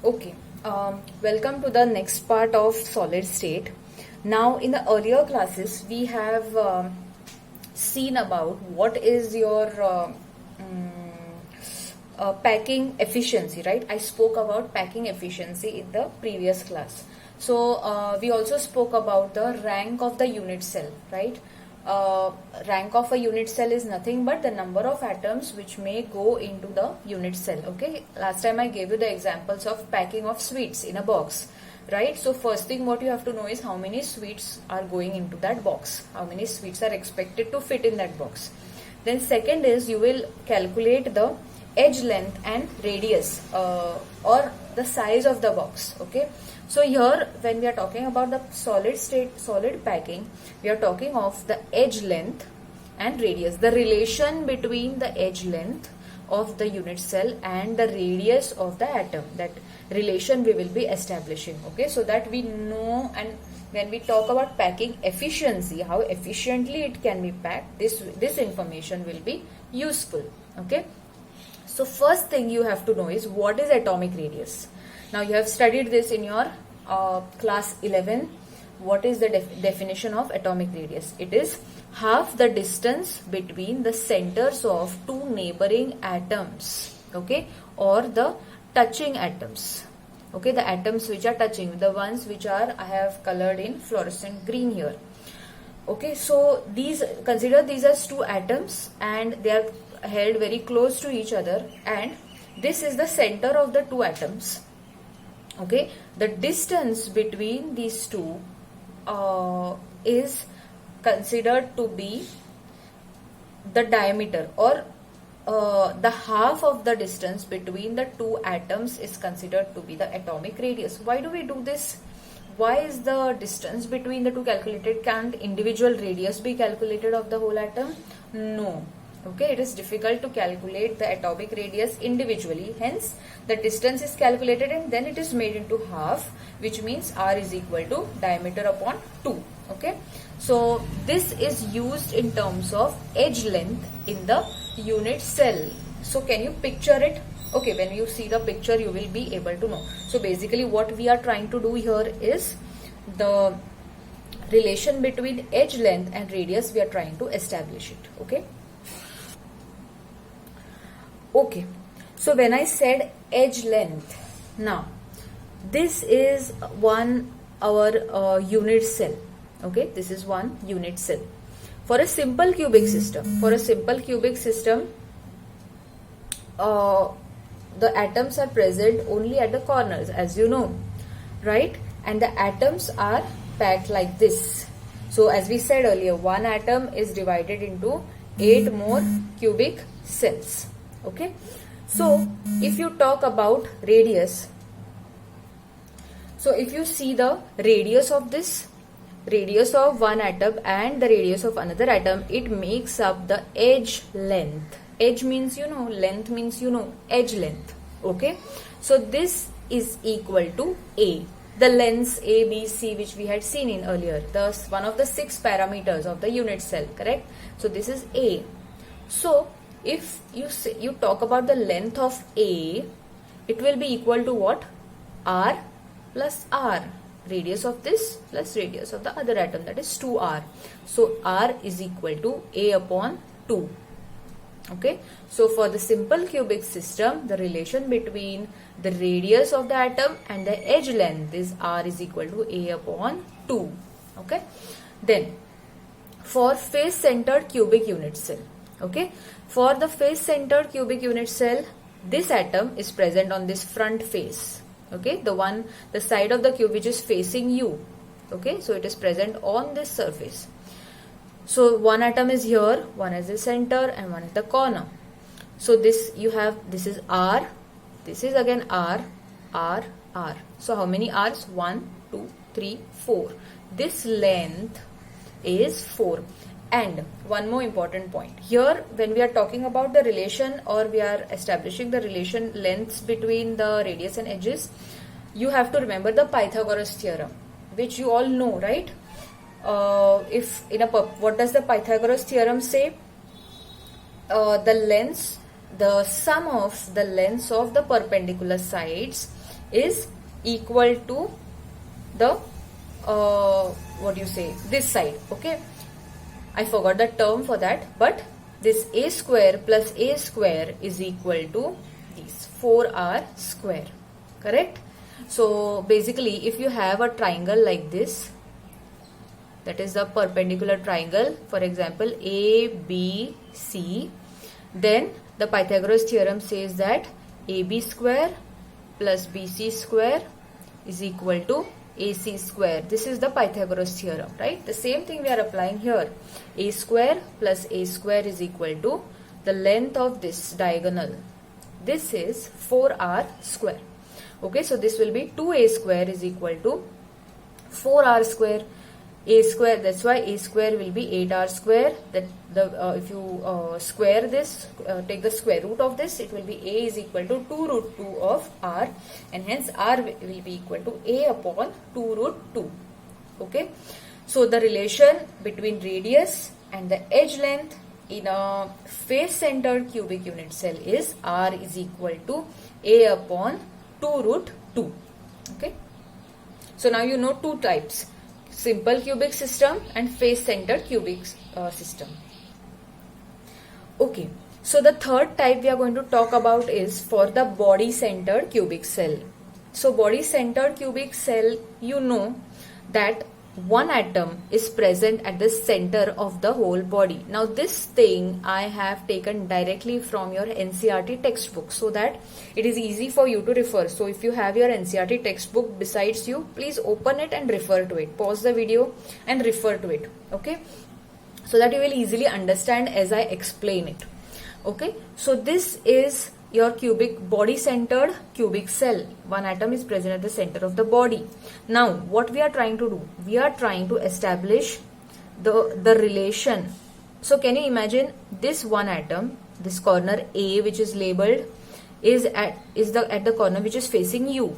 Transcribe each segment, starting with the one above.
Okay, welcome to the next part of solid state. Now, in the earlier classes, we have seen about what is your packing efficiency, right? I spoke about packing efficiency in the previous class. So, we also spoke about the rank of the unit cell, right? Rank of a unit cell is nothing but the number of atoms which may go into the unit cell. Okay, last time I gave you the examples of packing of sweets in a box, right? So first thing what you have to know is how many sweets are going into that box, how many sweets are expected to fit in that box. Then second is you will calculate the edge length and radius or the size of the box. Okay, so here when we are talking about the solid packing, we are talking of the edge length and radius, the relation between the edge length of the unit cell and the radius of the atom. That relation we will be establishing. Okay, so that we know, and when we talk about packing efficiency, how efficiently it can be packed, this information will be useful. Okay, so first thing you have to know is what is atomic radius. Now you have studied this in your class 11. What is the definition of atomic radius? It is half the distance between the centers of two neighboring atoms, okay, or the touching atoms. Okay, the atoms which are touching, the ones which are, I have colored in fluorescent green here. Okay, so consider these as two atoms and they are held very close to each other, and this is the center of the two atoms. Okay, the distance between these two is considered to be the diameter, or the half of the distance between the two atoms is considered to be the atomic radius. Why do we do this? Why is the distance between the two calculated? Can't individual radius be calculated of the whole atom? No. Okay, it is difficult to calculate the atomic radius individually. Hence, the distance is calculated and then it is made into half, which means R is equal to diameter upon 2. Okay, so this is used in terms of edge length in the unit cell. So can you picture it? Okay, when you see the picture, you will be able to know. So basically what we are trying to do here is the relation between edge length and radius, we are trying to establish it. Okay. Okay, so when I said edge length, now this is our unit cell. Okay, this is one unit cell. For a simple cubic system, the atoms are present only at the corners, as you know, right? And the atoms are packed like this. So as we said earlier, one atom is divided into 8 more cubic cells. Okay, so if you talk about radius, so if you see the radius of one atom and the radius of another atom, it makes up the edge length. Edge means you know, length means you know, edge length. Okay, so this is equal to A, the lengths A, B, C, which we had seen in earlier, one of the 6 parameters of the unit cell, correct? So this is A. So if you talk about the length of A, it will be equal to what? R plus R, radius of this plus radius of the other atom, that is 2R. So R is equal to A upon 2. Okay, so for the simple cubic system, the relation between the radius of the atom and the edge length is R is equal to A upon 2. Okay, then for face-centered cubic unit cell, okay, for the face-centered cubic unit cell, this atom is present on this front face. Okay, the side of the cube which is facing you. Okay, so it is present on this surface. So one atom is here, one is the center and one is the corner. So this is R, this is again R, R, R. So how many R's? 1, 2, 3, 4. This length is 4. And one more important point here, when we are talking about the relation, or we are establishing the relation lengths between the radius and edges, you have to remember the Pythagoras theorem, which you all know, right? What does the Pythagoras theorem say? The sum of the lengths of the perpendicular sides is equal to the this side. Okay, I forgot the term for that, but this a square plus a square is equal to this 4r square. Correct? So basically, if you have a triangle like this, that is the perpendicular triangle, for example ABC, then the Pythagoras theorem says that AB square plus BC square is equal to AC square. This is the Pythagoras theorem, right? The same thing we are applying here. A square plus A square is equal to the length of this diagonal. This is 4r square. Okay, so this will be 2a square is equal to 4r square. A square, that's why a square will be 8r square. That if you square this, take the square root of this, it will be a is equal to 2 root 2 of r, and hence r will be equal to a upon 2 root 2. Okay, so the relation between radius and the edge length in a face centered cubic unit cell is r is equal to a upon 2 root 2. Okay, so now you know two types: simple cubic system and face centered cubic system. Okay, so the third type we are going to talk about is for the body centered cubic cell. So body centered cubic cell, you know that one atom is present at the center of the whole body. Now this thing I have taken directly from your NCERT textbook so that it is easy for you to refer. So if you have your NCERT textbook besides you, please open it and refer to it. Pause the video and refer to it. Okay, so that you will easily understand as I explain it. Okay, so this is your body centered cubic cell. One atom is present at the center of the body. Now what we are trying to do, we are trying to establish the relation. So can you imagine this one atom, this corner A which is labeled is at the corner which is facing you,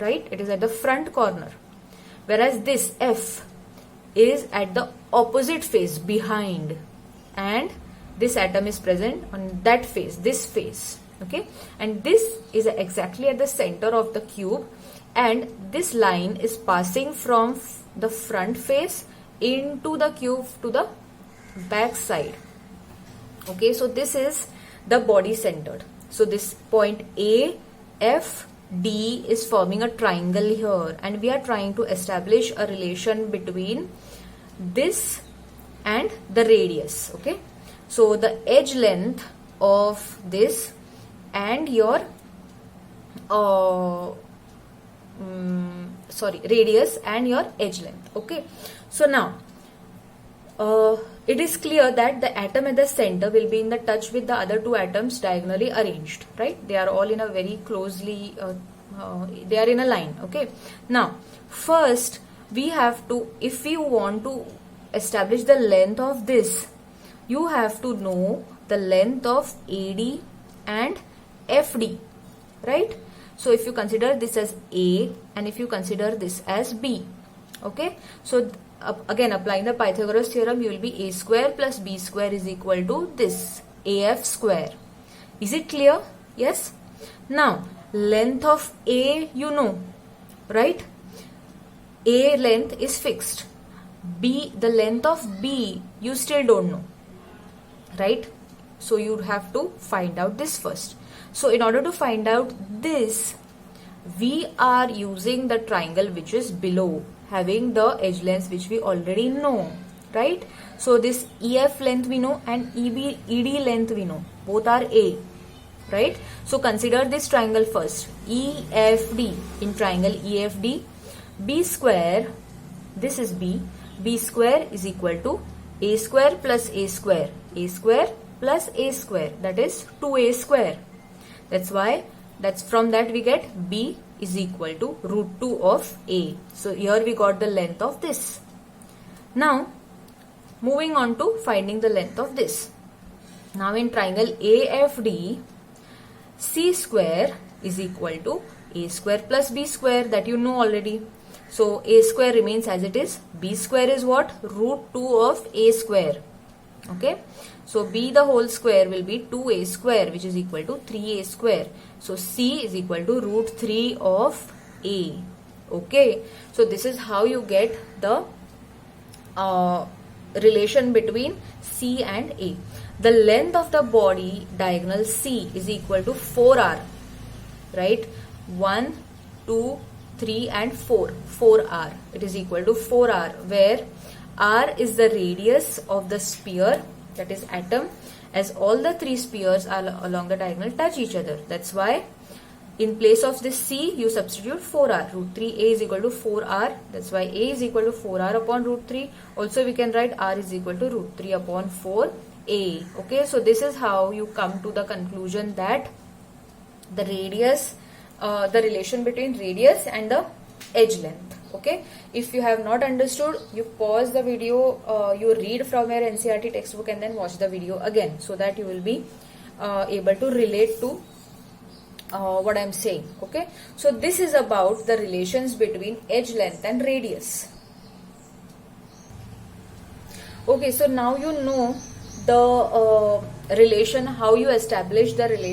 right? It is at the front corner, whereas this F is at the opposite face, behind, and this atom is present on that face, this face. Okay, and this is exactly at the center of the cube, and this line is passing from the front face into the cube to the back side. Okay, so this is the body centered. So this point A, F, D is forming a triangle here, and we are trying to establish a relation between this and the radius. Okay, so the edge length of this and your radius and your edge length. Okay, so now it is clear that the atom at the center will be in the touch with the other two atoms diagonally arranged, right? They are all in a very closely they are in a line. Okay, now first we have to, if you want to establish the length of this, you have to know the length of AD and FD, right? So if you consider this as A and if you consider this as B, okay, so again applying the Pythagoras theorem, you will be A square plus B square is equal to this AF square. Is it clear? Yes. Now length of A you know, right? A length is fixed. B, the length of B you still don't know, right? So you have to find out this first. So in order to find out this, we are using the triangle which is below, having the edge lengths which we already know, right? So this EF length we know and ED length we know. Both are A, right? So consider this triangle first. EFD, in triangle EFD, B square, this is B, B square is equal to A square plus A square, A square plus A square, that is 2A square. That's why, from that we get B is equal to root 2 of A. So here we got the length of this. Now moving on to finding the length of this. Now in triangle AFD, C square is equal to A square plus B square, that you know already. So A square remains as it is. B square is what? Root 2 of A square. Okay. So b the whole square will be 2a square, which is equal to 3a square. So c is equal to root 3 of a. Okay, so this is how you get the relation between c and a. The length of the body diagonal c is equal to 4r, right? 1, 2, 3 and 4. 4r. It is equal to 4r, where r is the radius of the sphere, that is atom, as all the three spheres are along the diagonal touch each other. That's why in place of this c, you substitute 4r. Root 3a is equal to 4r. That's why a is equal to 4r upon root 3. Also, we can write r is equal to root 3 upon 4a. Okay, so this is how you come to the conclusion that the radius, the relation between radius and the edge length. Okay, if you have not understood, you pause the video, you read from your NCERT textbook and then watch the video again, so that you will be able to relate to what I am saying. Okay, so this is about the relations between edge length and radius. Okay, so now you know the relation, how you establish the relation